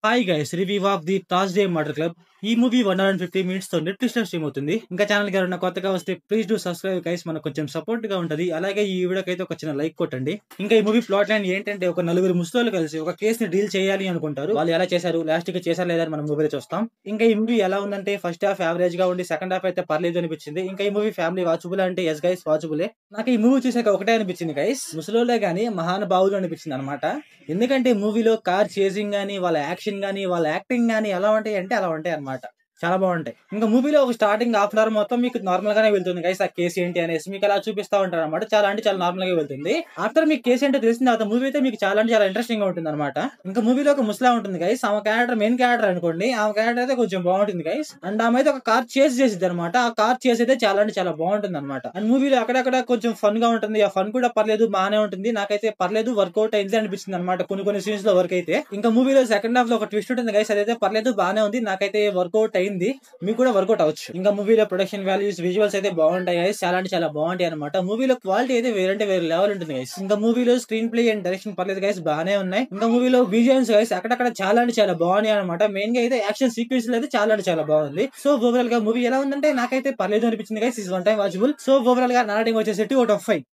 Hi guys, review of the Thursday murder club. ఈ movie 150 minutes తో Netflix లో stream అవుతుంది. ఇంకా ఛానల్ కి ఎవరైనా కొత్తగా వస్తే ప్లీజ్ డూ సబ్స్క్రైబ్ గైస్, మనకు కొంచెం సపోర్ట్ గా ఉంటది. అలాగే ఈ వీడియోకి అయితే ఒక చిన్న లైక్ కొట్టండి. ఇంకా ఈ మూవీ ప్లాట్ లైన్ ఏంటంటే, ఒక నలుగురు ముసలోళ్ళు కలిసి ఒక కేసుని డీల్ చేయాలి అనుకుంటారు. వాళ్ళు ఎలా చేశారు, లాస్ట్ కి చేశారు లేదా మనం మూవీలో చూస్తాం. ఇంకా ఈ మూవీ ఎలా ఉందంటే, ఫస్ట్ హాఫ్ యావరేజ్ గా ఉండి సెకండ్ హాఫ్ అయితే పర్లేదు అనిపించింది. ఇంకా ఈ మూవీ ఫ్యామిలీ వాచబుల్ అంటే ఎస్ గైస్ వాచబులే. నాకు ఈ మూవీ చూసాక ఒకటే అనిపించింది గైస్, ముసలోళ్ళే గానీ మహానుభావులు అనిపించింది అనమాట. ఎందుకంటే మూవీలో కార్ చేసింగ్ గానీ, వాళ్ళ యాక్షన్ గానీ, వాళ్ళ యాక్టింగ్ గానీ ఎలా ఉంటాయి అంటే అలా ఉంటాయి అనమాట. చాలా బాగుంటాయి. ఇంకా మూవీలో ఒక స్టార్టింగ్ హాఫ్ అన్ అవర్ మొత్తం మీకు నార్మల్ గానే వెళ్తుంది గైస్, ఆ కేసు ఏంటి అనేసి మీకు అలా చూపిస్తా ఉంటారు అనమాట. చాలా అంటే చాలా నార్మల్ గా వెళ్తుంది. ఆఫ్టర్ మీకు కేసు ఏంటో తెలిసిన తర్వాత మూవీ అయితే మీకు చాలా అంటే చాలా ఇంట్రెస్టింగ్ గా ఉంటుంది అనమాట. ఇంకా మూవీలో ఒక ముస్లా ఉంటుంది గైస్, ఆమె క్యారెక్టర్ మెయిన్ క్యారెక్టర్ అనుకోండి. ఆమె క్యారెక్టర్ అయితే కొంచెం బాగుంటుంది గైస్. అండ్ ఆమె అయితే ఒక కార్ చేసి చేసిద్ది అనమాట. ఆ కార్ చేసి అయితే చాలా అంటే చాలా బాగుంటుంది అనమాట. అండ్ మూవీలో అక్కడక్కడ కొంచెం ఫన్ గా ఉంటుంది. ఆ ఫన్ కూడా పర్లేదు, బాగానే ఉంటుంది. నాకైతే పర్లేదు, వర్కౌట్ అయింది అనిపిస్తుంది అనమాట కొన్ని సీన్స్ లో వర్క్ అయితే. ఇంకా మూవీలో సెకండ్ హాఫ్ లో ఒక ట్విస్ట్ ఉంటుంది గైస్, అదైతే పర్లేదు, బాగానే ఉంది. నాకైతే వర్కౌట్ అయింది, మీకు కూడా వర్కౌట్ అవ్వచ్చు. ఇంకా మూవీలో ప్రొడక్షన్ వాల్యూస్, విజువల్స్ అయితే బాగుంటాయి గైస్, చాలా అంటే చాలా బాగుంటాయి అనమాట. మూవీలో క్వాలిటీ అయితే వేరే లెవెల్ ఉంటుంది గైస్. ఇంకా మూవీలో స్క్రీన్ ప్లే అండ్ డైరెక్షన్ పర్లేదు గైస్, బాగానే ఉన్నాయి. ఇంకా మూవీలో బీజిఎమ్స్ గైస్ అక్కడక్కడ చాలా అంటే చాలా బాగున్నాయి అనమాట. మెయిన్ గా అయితే యాక్షన్ సీక్వెన్స్ అయితే చాలా అంటే చాలా బాగుంది. సో ఓవరాల్ గా మూవీ ఎలా ఉందంటే నాకైతే పర్లేదు అనిపించింది guys. Is one time watchable. So overall గా నా రేటింగ్ వచ్చేసి 2/5.